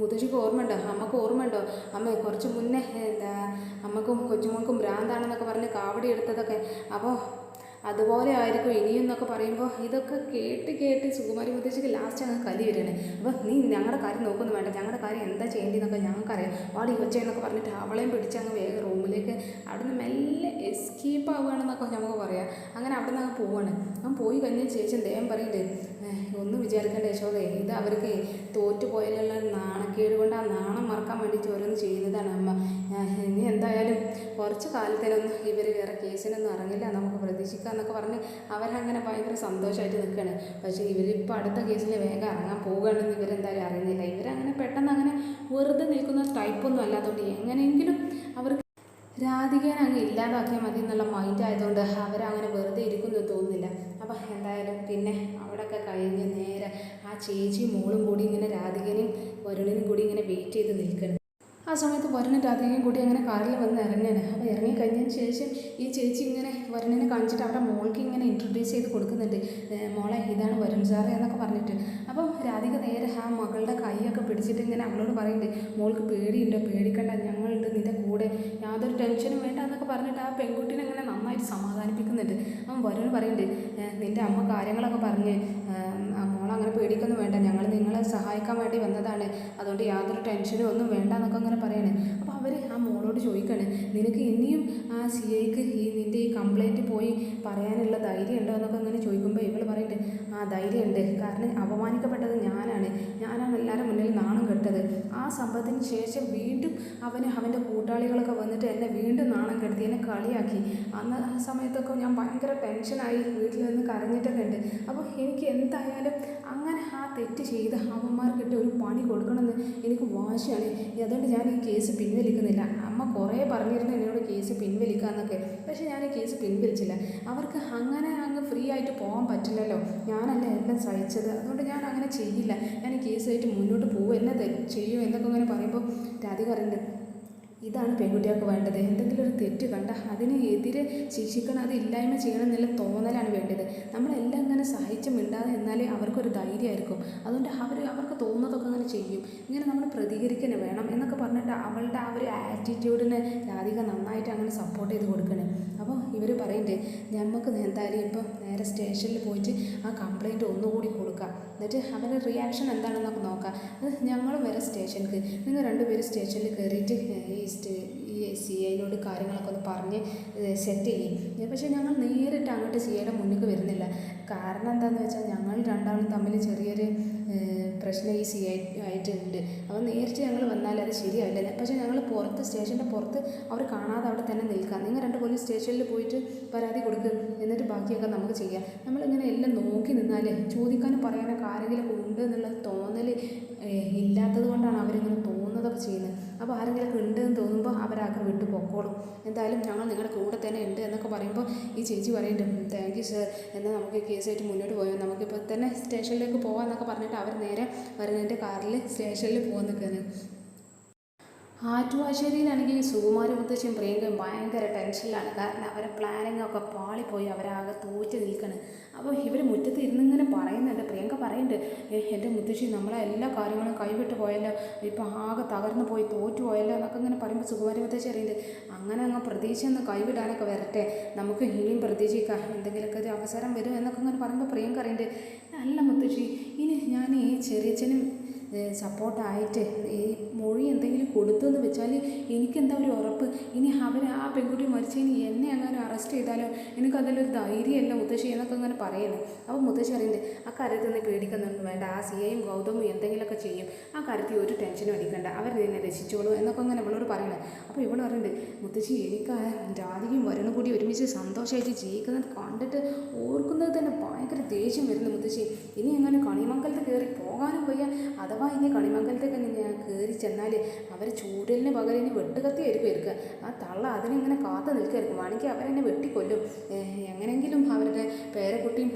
മുത്തശ്ശിക്ക് ഓർമ്മയുണ്ടോ, അമ്മക്ക് ഓർമ്മയുണ്ടോ, അമ്മ കുറച്ച് മുന്നേ അമ്മക്കും കൊച്ചുമോൾക്കും ഭ്രാന്താണെന്നൊക്കെ പറഞ്ഞ് കാവടി എടുത്തതൊക്കെ, അപ്പോൾ അതുപോലെ ആയിരിക്കും ഇനിയും എന്നൊക്കെ പറയുമ്പോൾ ഇതൊക്കെ കേട്ട് സുകുമാരി മുത്തശ്ശിക്ക് ലാസ്റ്റ് അങ്ങ് കലി വരികയാണ്. അപ്പോൾ നീ ഞങ്ങളുടെ കാര്യം നോക്കൊന്നും വേണ്ട, ഞങ്ങളുടെ കാര്യം എന്താ ചെയ്യേണ്ടതെന്നൊക്കെ ഞങ്ങൾക്കറിയാം, വാടി കൊച്ചേ എന്നൊക്കെ പറഞ്ഞിട്ട് അവളെയും പിടിച്ച് അങ്ങ് വേഗം റൂമിലേക്ക് അവിടുന്ന് മെല്ലെ എസ്കേപ്പ് ആവുകയാണെന്നൊക്കെ നമുക്ക് പറയാം. അങ്ങനെ അവിടെ നിന്ന് അങ്ങ് പോവുകയാണ്. അവൻ പോയി കഴിഞ്ഞതിന് ശേഷം ദേവൻ പറയുന്നുണ്ട്, ഒന്നും വിചാരിക്കേണ്ട യശോദേ, ഇത് അവർക്ക് തോറ്റുപോയാലുള്ള നാണക്കേട് കൊണ്ട് ആ നാണം മറക്കാൻ വേണ്ടിയിട്ട് ഓരോന്ന് ചെയ്യുന്നതാണ് അമ്മ. ഇനി എന്തായാലും കുറച്ച് കാലത്തിനൊന്നും ഇവർ വേറെ കേസിനൊന്നും ഇറങ്ങില്ല, നമുക്ക് പ്രതീക്ഷിക്കാം എന്നൊക്കെ പറഞ്ഞ് അവരങ്ങനെ ഭയങ്കര സന്തോഷമായിട്ട് നിൽക്കുകയാണ്. പക്ഷേ ഇവരിപ്പോൾ അടുത്ത കേസിൽ വേഗം ഇറങ്ങാൻ പോവുകയാണെന്ന് ഇവരെന്തായാലും അറിയുന്നില്ല. ഇവരങ്ങനെ പെട്ടെന്ന് അങ്ങനെ വെറുതെ നിൽക്കുന്ന ടൈപ്പൊന്നും അല്ലാത്തതുകൊണ്ട് എങ്ങനെയെങ്കിലും അവർക്ക് രാധികേനെ അങ്ങ് ഇല്ലാതാക്കിയാൽ മതി എന്നുള്ള മൈൻഡ് ആയതുകൊണ്ട് അവരങ്ങനെ വെറുതെ ഇരിക്കുമെന്ന് തോന്നുന്നില്ല. അപ്പം എന്തായാലും പിന്നെ അവിടെയൊക്കെ കഴിഞ്ഞ് നേരെ ആ ചേച്ചിയും മോളും കൂടി ഇങ്ങനെ രാധികനെയും വരുണിനും കൂടി ഇങ്ങനെ വെയിറ്റ് ചെയ്ത് നിൽക്കണം. ആ സമയത്ത് വരുണും രാധികയും കൂടി അങ്ങനെ കാറിൽ വന്ന് ഇറങ്ങുകയാണ്. അപ്പോൾ ഇറങ്ങിക്കഴിഞ്ഞതിന് ശേഷം ഈ ചേച്ചി ഇങ്ങനെ വരുണിനെ കാണിച്ചിട്ട് അവിടെ മോൾക്ക് ഇങ്ങനെ ഇൻട്രൊഡ്യൂസ് ചെയ്ത് കൊടുക്കുന്നുണ്ട്, മോളെ ഇതാണ് വരുൺ സാറ് എന്നൊക്കെ പറഞ്ഞിട്ട്. അപ്പം രാധിക നേരെ ആ മകളുടെ കൈയൊക്കെ പിടിച്ചിട്ട് ഇങ്ങനെ അവളോട് പറയുന്നുണ്ട്, മോൾക്ക് പേടിയുണ്ടോ, പേടിക്കണ്ട, ഞങ്ങളുണ്ട് നിൻ്റെ കൂടെ, യാതൊരു ടെൻഷനും വേണ്ട എന്നൊക്കെ പറഞ്ഞിട്ട് ആ പെൺകുട്ടീനെ ഇങ്ങനെ നന്നായിട്ട് സമാധാനിപ്പിക്കുന്നുണ്ട്. അപ്പം വരുൺ പറയുന്നുണ്ട്, നിൻ്റെ അമ്മ കാര്യങ്ങളൊക്കെ പറഞ്ഞ് മോളങ്ങനെ പേടിക്കൊന്നും വേണ്ട, ഞങ്ങൾ നിങ്ങളെ സഹായിക്കാൻ വേണ്ടി വന്നതാണ്, അതുകൊണ്ട് യാതൊരു ടെൻഷനും ഒന്നും വേണ്ട എന്നൊക്കെ അങ്ങനെ പറയണേ. അപ്പോൾ അവർ ആ മോളോട് ചോദിക്കുകയാണ്, നിനക്ക് ഇനിയും ആ സി ഐക്ക് നിൻ്റെ ഈ കംപ്ലൈൻറ്റ് പോയി പറയാനുള്ള ധൈര്യം ഉണ്ടോ എന്നൊക്കെ അങ്ങനെ ചോദിക്കുമ്പോൾ ഇവൾ പറയുന്നുണ്ട്, ആ ധൈര്യമുണ്ട്, കാരണം അപമാനിക്കപ്പെട്ടത് ഞാനാണ് എല്ലാവരും മുന്നിൽ നാണം കെട്ടത്. ആ സംഭവത്തിന് ശേഷം വീണ്ടും അവൻ്റെ കൂട്ടാളികളൊക്കെ വന്നിട്ട് എന്നെ വീണ്ടും നാണം കെടുത്തി, എന്നെ കളിയാക്കി. അന്ന് ആ സമയത്തൊക്കെ ഞാൻ ഭയങ്കര ടെൻഷനായി, വീട്ടിൽ നിന്ന് കരഞ്ഞിട്ടൊക്കെ ഉണ്ട്. അപ്പോൾ എനിക്ക് എന്തായാലും അങ്ങനെ ആ തെറ്റ് ചെയ്ത അവന്മാർക്കിട്ട് ഒരു പണി കൊടുക്കണമെന്ന് എനിക്ക് വാശിയാണ്. അതുകൊണ്ട് ഞാൻ ഈ കേസ് പിൻവലിക്കുന്നില്ല. അമ്മ കുറേ പറഞ്ഞിരുന്നു എന്നോട് കേസ് പിൻവലിക്കാമെന്നൊക്കെ, പക്ഷേ ഞാൻ ഈ കേസ് പിൻവലിച്ചില്ല. അവർക്ക് അങ്ങനെ അങ്ങ് ഫ്രീ ആയിട്ട് പോകാൻ പറ്റില്ലല്ലോ, ഞാനല്ല എല്ലാം സഹിച്ചത്, അതുകൊണ്ട് ഞാൻ അങ്ങനെ ചെയ്യില്ല, ഞാൻ ഈ കേസുമായിട്ട് മുന്നോട്ട് പോകും, എന്നെ ചെയ്യും എന്നൊക്കെ അങ്ങനെ പറയുമ്പോൾ രാധിക പറയുന്നുണ്ട്, ഇതാണ് പെൺകുട്ടികൾക്ക് വേണ്ടത്. എന്തെങ്കിലും ഒരു തെറ്റ് കണ്ട അതിന് എതിരെ ശിക്ഷിക്കണം, അത് ഇല്ലായ്മ ചെയ്യണം എന്നുള്ള തോന്നലാണ് വേണ്ടത്. നമ്മളെല്ലാം ഇങ്ങനെ സഹിച്ച് മിണ്ടാതെ എന്നാലേ അവർക്കൊരു ധൈര്യമായിരിക്കും. അതുകൊണ്ട് അവർക്ക് തോന്നുന്നതൊക്കെ അങ്ങനെ ചെയ്യും, ഇങ്ങനെ നമ്മൾ പ്രതികരിക്കുന്നത് വേണം എന്നൊക്കെ പറഞ്ഞിട്ട് അവളുടെ ആ ഒരു ആറ്റിറ്റ്യൂഡിനെ രാധിക നന്നായിട്ട് അങ്ങനെ സപ്പോർട്ട് ചെയ്ത് കൊടുക്കണം. അപ്പോൾ ഇവർ പറയുന്നുണ്ട്, നമുക്ക് എന്തായാലും ഇപ്പോൾ നേരെ സ്റ്റേഷനിൽ പോയിട്ട് ആ കംപ്ലയിൻറ്റ് ഒന്നുകൂടി കൊടുക്കാം, എന്നിട്ട് അവരുടെ റിയാക്ഷൻ എന്താണെന്നൊക്കെ നോക്കാം. അത് ഞങ്ങൾ വരെ സ്റ്റേഷനിലേക്ക്, നിങ്ങൾ രണ്ടുപേരും സ്റ്റേഷനിൽ കയറിയിട്ട് ഈ സി ഐനോട് കാര്യങ്ങളൊക്കെ ഒന്ന് പറഞ്ഞ് സെറ്റ് ചെയ്യും. പക്ഷേ ഞങ്ങൾ നേരിട്ട് അങ്ങോട്ട് സി ഐയുടെ മുന്നിലേക്ക് വരുന്നില്ല. കാരണം എന്താണെന്ന് വെച്ചാൽ ഞങ്ങൾ രണ്ടാളും തമ്മിൽ ചെറിയൊരു പ്രശ്നം ഈ സി ഐ ആയിട്ടുണ്ട്. അപ്പോൾ നേരിട്ട് ഞങ്ങൾ വന്നാൽ അത് ശരിയാവില്ല. പക്ഷേ ഞങ്ങൾ പുറത്ത്, സ്റ്റേഷൻ്റെ പുറത്ത് അവർ കാണാതെ അവിടെ തന്നെ നിൽക്കാം. നിങ്ങൾ രണ്ട് പോലീസ് സ്റ്റേഷനിൽ പോയിട്ട് പരാതി കൊടുക്കുക, എന്നിട്ട് ബാക്കിയൊക്കെ നമുക്ക് ചെയ്യാം. നമ്മളിങ്ങനെ എല്ലാം നോക്കി നിന്നാൽ ചോദിക്കാനും പറയാനൊക്കെ ആരെങ്കിലും ഉണ്ട് എന്നുള്ള തോന്നൽ ഇല്ലാത്തത് കൊണ്ടാണ് അവരിങ്ങനെ തോന്നുന്നതൊക്കെ ചെയ്യുന്നത്. അപ്പോൾ ആരെങ്കിലുമൊക്കെ ഉണ്ട് എന്ന് തോന്നുമ്പോൾ അവരാകെ വിട്ടു പൊക്കോളും. എന്തായാലും ഞങ്ങൾ നിങ്ങളുടെ കൂടെ തന്നെ ഉണ്ട് എന്നൊക്കെ പറയുമ്പോൾ ഈ ചേച്ചി പറയുന്നുണ്ട്, താങ്ക് യു സർ, എന്നാൽ നമുക്ക് കേസായിട്ട് മുന്നോട്ട് പോയാൽ നമുക്കിപ്പോൾ തന്നെ സ്റ്റേഷനിലേക്ക് പോകാമെന്നൊക്കെ പറഞ്ഞിട്ട് അവർ നേരെ വരുന്നതിൻ്റെ കാറിൽ സ്റ്റേഷനിൽ പോകാൻ നിൽക്കുന്നത്. ആറ്റുവാശ്ശേരിയിലാണെങ്കിൽ സുകുമാര മുത്തശ്ശിയും പ്രിയങ്കയും ഭയങ്കര ടെൻഷനിലാണ്. കാരണം അവരെ പ്ലാനിങ്ങൊക്കെ പാളിപ്പോയി, അവരാകെ തോറ്റ് നിൽക്കണം. അപ്പോൾ ഇവർ മുറ്റത്ത് ഇരുന്നിങ്ങനെ പറയുന്നുണ്ട്, പ്രിയങ്ക പറയുന്നുണ്ട്, എൻ്റെ മുത്തശ്ശി നമ്മളെ എല്ലാ കാര്യങ്ങളും കൈവിട്ട് പോയല്ലോ, ഇപ്പം ആകെ തകർന്നു പോയി, തോറ്റു പോയല്ലോ എന്നൊക്കെ ഇങ്ങനെ പറയുമ്പോൾ സുകുമാര മുത്തശ്ശി അറിയുന്നുണ്ട്, അങ്ങനെ അങ്ങ് പ്രതീക്ഷ ഒന്ന് കൈവിടാനൊക്കെ വരട്ടെ, നമുക്ക് ഇനിയും പ്രതീക്ഷിക്കാം, എന്തെങ്കിലുമൊക്കെ ഒരു അവസരം വരും എന്നൊക്കെ ഇങ്ങനെ പറയുമ്പോൾ പ്രിയങ്ക അറിയുന്നുണ്ട്, അല്ല മുത്തശ്ശി, ഇനി ഞാൻ ഈ ചെറിയച്ഛനും സപ്പോർട്ടായിട്ട് ഈ മൊഴി എന്തെങ്കിലും കൊടുത്തു എന്ന് വെച്ചാൽ എനിക്കെന്താ ഒരു ഉറപ്പ്, ഇനി അവർ ആ പെൺകുട്ടി മരിച്ചതിന് എന്നെ അങ്ങനെ അറസ്റ്റ് ചെയ്താലോ, എനിക്കതിലൊരു ധൈര്യമല്ല മുത്തശ്ശി എന്നൊക്കെ അങ്ങനെ പറയുന്നത്. അപ്പോൾ മുത്തശ്ശി അറിയുന്നത്, ആ കാര്യത്തിൽ നിന്ന് പേടിക്കുന്നൊന്നും വേണ്ട, ആ സി ഐയും ഗൗതമും എന്തെങ്കിലുമൊക്കെ ചെയ്യും, ആ കാര്യത്തിൽ ഒരു ടെൻഷനും അടിക്കണ്ട, അവർ നിന്നെ രക്ഷിച്ചോളൂ എന്നൊക്കെ അങ്ങനെ ഇവളോട് പറയണേ. അപ്പോൾ ഇവൾ പറയുന്നുണ്ട്, മുത്തശ്ശി എനിക്ക് രാധികയും വരണം കൂടി ഒരുമിച്ച് സന്തോഷമായിട്ട് ജീവിക്കുന്നത് കണ്ടിട്ട് ഓർക്കുന്നത് തന്നെ ഭയങ്കര ദേഷ്യം വരുന്നു മുത്തശ്ശി. ഇനി അങ്ങനെ കണിമംഗലത്ത് കയറി പോകാനും വയ്യ, അഥവാ ഇനി കണിമംഗലത്തേക്ക് ഞാൻ കയറി ചെന്നാൽ അവർ ചൂടലിന് പകരം ഇനി വെട്ടുകത്തിയായിരിക്കും എടുക്കുക. ആ തള്ള അതിനിങ്ങനെ കാത്തു നിൽക്കുമായിരിക്കും, വേണമെങ്കിൽ അവരെന്നെ വെട്ടിക്കൊല്ലും, എങ്ങനെയെങ്കിലും അവരുടെ പേരക്കുട്ടിയും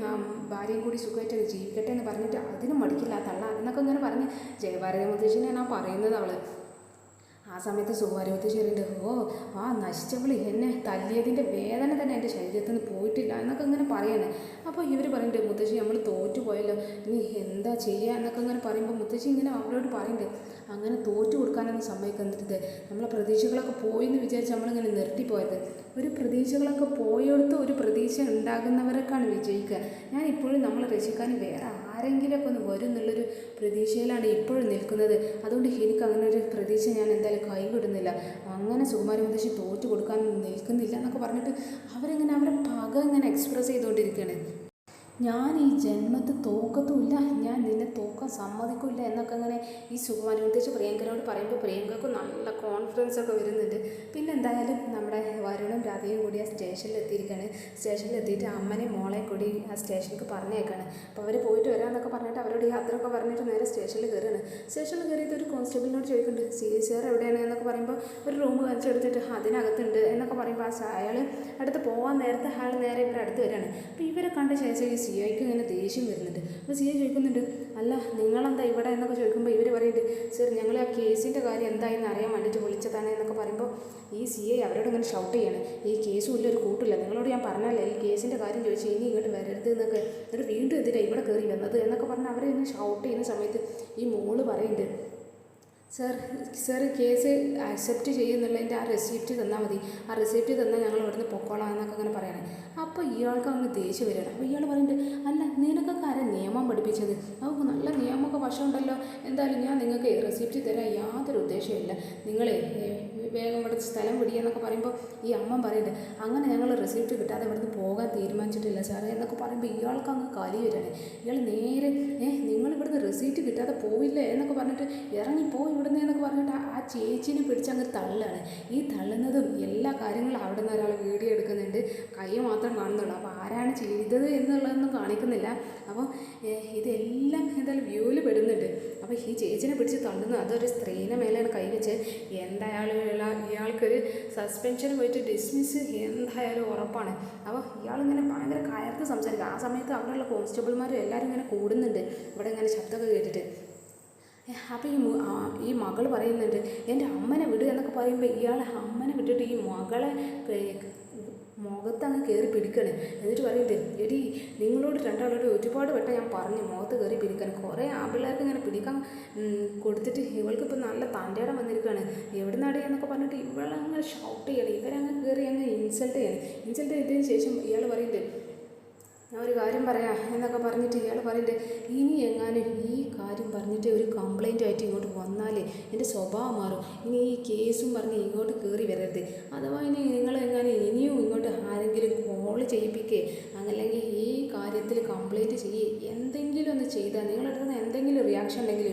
ഭാര്യയും കൂടി സുഖമായിട്ട് ജീവിക്കട്ടെ എന്ന് പറഞ്ഞിട്ട് അതിനും മടിക്കില്ല ആ തള്ള എന്നൊക്കെ ഇങ്ങനെ പറഞ്ഞ് ജയഭാരതി മുത്തശ്ശിനെയാണ് ആ പറയുന്നത് അവൾ. ആ സമയത്ത് സുകുമാരവത്തി ശരിയുണ്ട്, ഓ ആ നശിച്ചവളി എന്നെ തല്ലിയതിൻ്റെ വേദന തന്നെ എൻ്റെ ശരീരത്തിൽ നിന്ന് പോയിട്ടില്ല എന്നൊക്കെ ഇങ്ങനെ പറയാണ്. അപ്പോൾ ഇവർ പറയുന്നുണ്ട്, മുത്തശ്ശി നമ്മൾ തോറ്റുപോയല്ലോ, ഇനി എന്താ ചെയ്യുക എന്നൊക്കെ ഇങ്ങനെ പറയുമ്പോൾ മുത്തശ്ശി ഇങ്ങനെ അവളോട് പറയുന്നുണ്ട്, അങ്ങനെ തോറ്റു കൊടുക്കാനൊന്നും സമ്മതിക്കരുത്, നമ്മളെ പ്രതീക്ഷകളൊക്കെ പോയി എന്ന് വിചാരിച്ച് നമ്മളിങ്ങനെ നിർത്തിപ്പോയത്, ഒരു പ്രതീക്ഷകളൊക്കെ പോയെടുത്ത് ഒരു പ്രതീക്ഷ ഉണ്ടാകുന്നവരൊക്കെയാണ് വിജയിക്കുക. ഞാൻ ഇപ്പോഴും നമ്മളെ രക്ഷിക്കാൻ വേറെ ആരെങ്കിലുമൊക്കെ ഒന്ന് വരും എന്നുള്ളൊരു പ്രതീക്ഷയിലാണ് ഇപ്പോഴും നിൽക്കുന്നത്. അതുകൊണ്ട് എനിക്ക് അങ്ങനെ ഒരു പ്രതീക്ഷ ഞാൻ എന്തായാലും കൈവിടുന്നില്ല, അങ്ങനെ സുകുമാരി മുത്തശ്ശി തോറ്റു കൊടുക്കാൻ നിൽക്കുന്നില്ല എന്നൊക്കെ പറഞ്ഞിട്ട് അവരിങ്ങനെ അവരെ പക ഇങ്ങനെ എക്സ്പ്രസ് ചെയ്തുകൊണ്ടിരിക്കുകയാണ്. ഞാൻ ഈ ജന്മത്തിൽ തോക്കത്തുമില്ല, ഞാൻ നിന്നെ തോക്കാൻ സമ്മതിക്കില്ല എന്നൊക്കെ അങ്ങനെ ഈ സുകുമാരി മുത്തശ്ശി പ്രിയങ്കരോട് പറയുമ്പോൾ പ്രിയങ്കക്ക് നല്ല കോൺഫിഡൻസ് ഒക്കെ വരുന്നുണ്ട്. പിന്നെ എന്തായാലും നമ്മുടെ വരുണും രാധയും കൂടി ആ സ്റ്റേഷനിൽ എത്തിയിരിക്കുകയാണ്. സ്റ്റേഷനിൽ എത്തിയിട്ട് അമ്മനെയും മോളെയും കൂടി ആ സ്റ്റേഷനിലേക്ക് പറഞ്ഞേക്കാണ്. അപ്പോൾ അവർ പോയിട്ട് വരാമെന്നൊക്കെ പറഞ്ഞിട്ട് അവരോട് യാത്രയൊക്കെ പറഞ്ഞിട്ട് നേരെ സ്റ്റേഷനിൽ കയറുകയാണ്. സ്റ്റേഷനിൽ കയറിയിട്ട് ഒരു കോൺസ്റ്റബിളിനോട് ചോദിക്കുന്നുണ്ട്, സി ഐ സാർ എവിടെയാണ് എന്നൊക്കെ പറയുമ്പോൾ ഒരു റൂം കാണിച്ചെടുത്തിട്ട് അതിനകത്തുണ്ട് എന്നൊക്കെ പറയുമ്പോൾ അയാൾ അടുത്ത് പോകാൻ നേരത്തെ അയാൾ നേരെ ഇവരുടെ അടുത്ത് വരികയാണ്. അപ്പോൾ ഇവരെ കണ്ട ശേഷം ഈ സി ഐക്ക് ഇങ്ങനെ ദേഷ്യം വരുന്നുണ്ട്. അപ്പോൾ സി ഐ ചോദിക്കുന്നുണ്ട്, അല്ല നിങ്ങളെന്താ ഇവിടെ എന്നൊക്കെ ചോദിക്കുമ്പോൾ ഇവർ പറയുന്നുണ്ട്, സർ ഞങ്ങൾ ആ കേസിൻ്റെ കാര്യം എന്തായെന്ന് അറിയാൻ വേണ്ടിയിട്ട് വിളിച്ചതാണ് എന്നൊക്കെ പറയുമ്പോൾ ഈ സി ഐ അവരോട് ഇങ്ങനെ ഷൗട്ട് ചെയ്യാണ്, ഈ കേസും ഇല്ല ഒരു കൂട്ടില്ല, നിങ്ങളോട് ഞാൻ പറഞ്ഞല്ലേ ഈ കേസിൻ്റെ കാര്യം ചോദിച്ചു ഇനി ഇങ്ങോട്ട് വരരുത് എന്നൊക്കെ, എന്നിട്ട് വീണ്ടും എന്തിനാണ് ഇവിടെ കയറി വന്നത് എന്നൊക്കെ പറഞ്ഞ് അവരെ ഇങ്ങനെ ഷൗട്ട് ചെയ്യുന്ന സമയത്ത് ഈ മോള് പറയുന്നുണ്ട്, സർ കേസ് അക്സെപ്റ്റ് ചെയ്യുന്നുള്ളതിൻ്റെ ആ റെസിപ്റ്റ് തന്നാൽ മതി, ആ റെസിപ്റ്റ് തന്നാൽ ഞങ്ങൾ ഇവിടുന്ന് പൊക്കോളാം എന്നൊക്കെ അങ്ങനെ പറയണേ. അപ്പോൾ ഇയാൾക്ക് അങ്ങ് ദേഷ്യം വരികയാണ്. അപ്പോൾ ഇയാൾ പറയുന്നുണ്ട്, അല്ല നിനക്കൊക്കെ ആരാ നിയമം നിയമം പഠിപ്പിച്ചത്. അവൾക്ക് നല്ല നിയമമൊക്കെ വശമുണ്ടല്ലോ. എന്തായാലും ഞാൻ നിങ്ങൾക്ക് റെസിപ്റ്റ് തരാൻ യാതൊരു ഉദ്ദേശമില്ല. നിങ്ങളെ വേഗം ഇവിടെ സ്ഥലം പിടിയെന്നൊക്കെ പറയുമ്പോൾ ഈ അമ്മ പറയുന്നുണ്ട്, അങ്ങനെ ഞങ്ങൾ റെസിപ്റ്റ് കിട്ടാതെ ഇവിടുന്ന് പോകാൻ തീരുമാനിച്ചിട്ടില്ല സാറേ എന്നൊക്കെ പറയുമ്പോൾ ഇയാൾക്ക് അങ്ങ് കലി വരികയാണ്. ഇയാൾ നേരെ നിങ്ങൾ ഇവിടുന്ന് റെസിപ്റ്റ് കിട്ടാതെ പോവില്ലേ എന്നൊക്കെ പറഞ്ഞിട്ട് ഇറങ്ങിപ്പോ ഇവിടുന്ന് എന്നൊക്കെ പറഞ്ഞിട്ട് ആ ചേച്ചീനെ പിടിച്ചങ്ങ് തള്ളാണ്. ഈ തള്ളുന്നതും എല്ലാ കാര്യങ്ങളും അവിടെ നിന്ന് ഒരാൾ വീഡിയോ എടുക്കുന്നുണ്ട്. കൈ മാത്രം കാണുന്നുള്ളൂ. അപ്പോൾ ആരാണ് ചെയ്തത് എന്നുള്ളതൊന്നും കാണിക്കുന്നില്ല. അപ്പോൾ ഇതെല്ലാം എന്തായാലും വ്യൂവിൽ പെടുന്നുണ്ട്. അപ്പോൾ ഈ ചേച്ചിനെ പിടിച്ച് തള്ളുന്നു. അതൊരു സ്ത്രീയുടെ മേലെയാണ് കൈവച്ച്. എന്തായാലും ഇയാൾക്കൊരു സസ്പെൻഷൻ പോയിട്ട് ഡിസ്മിസ് എന്തായാലും ഉറപ്പാണ്. അപ്പോൾ ഇയാളിങ്ങനെ ഭയങ്കര കയർത്ത് സംസാരിക്കുക. ആ സമയത്ത് അവിടെയുള്ള കോൺസ്റ്റബിൾമാരും എല്ലാവരും ഇങ്ങനെ കൂടുന്നുണ്ട് ഇവിടെ ഇങ്ങനെ ശബ്ദമൊക്കെ കേട്ടിട്ട്. അപ്പോൾ ഈ മകൾ പറയുന്നുണ്ട്, എൻ്റെ അമ്മനെ വിടുക എന്നൊക്കെ പറയുമ്പോൾ ഇയാൾ അമ്മനെ വിട്ടിട്ട് ഈ മകളെ മുഖത്ത് അങ്ങ് കയറി പിടിക്കണേ. എന്നിട്ട് പറയുന്നുണ്ട്, എടി നിങ്ങളോട് രണ്ടാളോട് ഒരുപാട് വട്ടം ഞാൻ പറഞ്ഞു മുഖത്ത് കയറി പിടിക്കാൻ. കുറേ ആൺപിള്ളേർക്ക് ഇങ്ങനെ പിടിക്കാൻ കൊടുത്തിട്ട് ഇവൾക്കിപ്പോൾ നല്ല തൻ്റെ ഇടം വന്നിരിക്കുകയാണ്. എവിടെ നടി എന്നൊക്കെ പറഞ്ഞിട്ട് ഇവളങ്ങനെ ഷൗട്ട് ചെയ്യണം. ഇവരങ്ങ് കയറി അങ്ങ് ഇൻസൾട്ട് ചെയ്യണം. ഇൻസൾട്ട് ചെയ്തതിന് ശേഷം ഇയാൾ പറയുന്നുണ്ട്, ഞാൻ ഒരു കാര്യം പറയാം എന്നൊക്കെ പറഞ്ഞിട്ട് ഇയാൾ പറയുന്നുണ്ട്, ഇനി എങ്ങാനും ഈ കാര്യം പറഞ്ഞിട്ട് ഒരു കംപ്ലൈൻറ്റുമായിട്ട് ഇങ്ങോട്ട് വന്നാൽ എൻ്റെ സ്വഭാവം മാറും. ഇനി ഈ കേസും പറഞ്ഞ് ഇങ്ങോട്ട് കയറി വരരുത്. അഥവാ ഇനി നിങ്ങൾ എങ്ങാനും ഇനിയും ഇങ്ങോട്ട് ആരെങ്കിലും കോൾ ചെയ്യിപ്പിക്കേ അല്ലെങ്കിൽ ഈ കാര്യത്തിൽ കംപ്ലൈൻറ്റ് ചെയ്യേ എന്തെങ്കിലും ഒന്ന് ചെയ്താൽ നിങ്ങളെടുക്കുന്ന എന്തെങ്കിലും റിയാക്ഷൻ ഉണ്ടെങ്കിൽ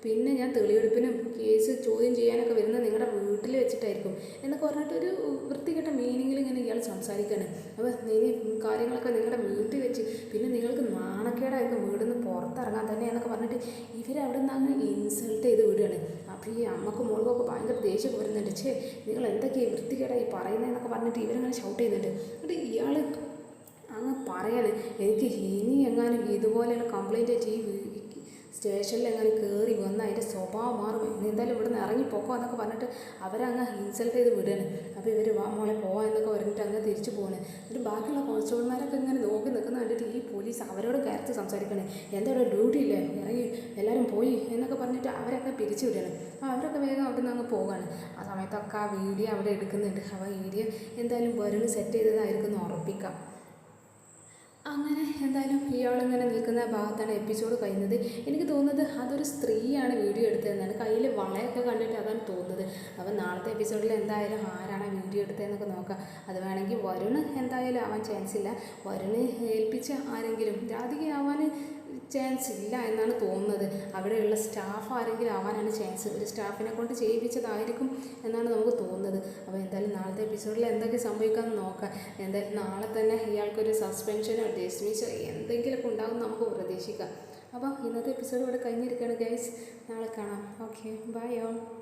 പിന്നെ ഞാൻ തെളിവെടുപ്പിനും കേസ് ചോദ്യം ചെയ്യാനൊക്കെ വരുന്നത് നിങ്ങളുടെ വീട്ടിൽ വെച്ചിട്ടായിരിക്കും എന്നൊക്കെ പറഞ്ഞിട്ട് ഒരു വൃത്തികെട്ട മീനിങ്ങിൽ ഇങ്ങനെ ഇയാൾ സംസാരിക്കുകയാണ്. അപ്പോൾ ഇനി കാര്യങ്ങളൊക്കെ നിങ്ങളുടെ വീട്ടിൽ വെച്ച് പിന്നെ നിങ്ങൾക്ക് നാണക്കേടായിരുന്നു വീട്ടിൽ നിന്ന് പുറത്തിറങ്ങാൻ തന്നെ എന്നൊക്കെ പറഞ്ഞിട്ട് ഇവരവിടെ നിന്ന് അങ്ങ് ഇൻസൾട്ട് ചെയ്ത് വിടുകയാണ്. അപ്പോൾ ഈ അമ്മക്കും മോൾക്കൊക്കെ ഭയങ്കര ദേഷ്യമൊക്കെ വരുന്നുണ്ട്. നിങ്ങൾ എന്തൊക്കെയാണ് വൃത്തികേടായി പറയുന്നതെന്നൊക്കെ പറഞ്ഞിട്ട് ഇവരങ്ങനെ ഷൗട്ട് ചെയ്യുന്നുണ്ട്. എന്നിട്ട് ഇയാൾ അങ്ങ് പറയാണ്, എനിക്ക് ഇനി എങ്ങാനും ഇതുപോലെയുള്ള കംപ്ലൈൻറ്റ് ആയിട്ട് ഈ സ്റ്റേഷനിൽ എങ്ങനെ കയറി വന്നാൽ അതിൻ്റെ സ്വഭാവം മാറും. എന്തായാലും ഇവിടെ നിന്ന് ഇറങ്ങിപ്പോക്കോ എന്നൊക്കെ പറഞ്ഞിട്ട് അവരങ്ങ് ഇൻസൾട്ട് ചെയ്ത് വിടുകയാണ്. അപ്പോൾ ഇവർ വാ മോളെ പോവാം എന്നൊക്കെ പറഞ്ഞിട്ട് അങ്ങ് തിരിച്ചു പോകണേ. എന്നിട്ട് ബാക്കിയുള്ള കോൺസ്റ്റബിൾമാരൊക്കെ ഇങ്ങനെ നോക്കി നിൽക്കുന്ന കണ്ടിട്ട് ഈ പോലീസ് അവരോട് കയർത്ത് സംസാരിക്കണേ. എന്താ ഡ്യൂട്ടി ഇല്ലേ, ഇറങ്ങി എല്ലാവരും പോയി എന്നൊക്കെ പറഞ്ഞിട്ട് അവരൊക്കെ പിരിച്ചു വിടുകയാണ്. അപ്പോൾ അവരൊക്കെ വേഗം അവിടെ നിന്ന് അങ്ങ് പോവുകയാണ്. ആ സമയത്തൊക്കെ ആ വീഡിയോ അവിടെ എടുക്കുന്നുണ്ട്. അപ്പോൾ വീഡിയോ എന്തായാലും വരുൺ സെറ്റ് ചെയ്തതായിരിക്കും എന്ന് ഉറപ്പിക്കാം. അങ്ങനെ എന്തായാലും ഇയാളിങ്ങനെ നിൽക്കുന്ന ഭാഗത്താണ് എപ്പിസോഡ് കഴിയുന്നത്. എനിക്ക് തോന്നുന്നത് അതൊരു സ്ത്രീയാണ് വീഡിയോ എടുത്തതെന്നാണ്. കയ്യിൽ വളയൊക്കെ കണ്ടിട്ട് അതാണ് തോന്നുന്നത്. അപ്പം നാളത്തെ എപ്പിസോഡിൽ എന്തായാലും ആരാണ് വീഡിയോ എടുത്തതെന്നൊക്കെ നോക്കാം. അത് വേണമെങ്കിൽ വരുൺ എന്തായാലും ആവാൻ ചാൻസ് ഇല്ല. വരുണ് ഏൽപ്പിച്ച ആരെങ്കിലും രാധികയാവാൻ ചാൻസ് ഇല്ല എന്നാണ് തോന്നുന്നത്. അവിടെയുള്ള സ്റ്റാഫ് ആരെങ്കിലും ആവാനാണ് ചാൻസ്. ഒരു സ്റ്റാഫിനെ കൊണ്ട് ചെയ്യിപ്പിച്ചതായിരിക്കും എന്നാണ് നമുക്ക് തോന്നുന്നത്. അപ്പോൾ എന്തായാലും നാളത്തെ എപ്പിസോഡിൽ എന്തൊക്കെ സംഭവിക്കാമെന്ന് നോക്കാം. എന്തായാലും നാളെ തന്നെ ഇയാൾക്കൊരു സസ്പെൻഷനോ ഡിസ്മിസോ എന്തെങ്കിലുമൊക്കെ ഉണ്ടാകും നമുക്ക് പ്രതീക്ഷിക്കാം. അപ്പോൾ ഇന്നത്തെ എപ്പിസോഡ് ഇവിടെ കഴിഞ്ഞിരിക്കുകയാണ് ഗൈസ്. നാളെ കാണാം. Okay, bye all.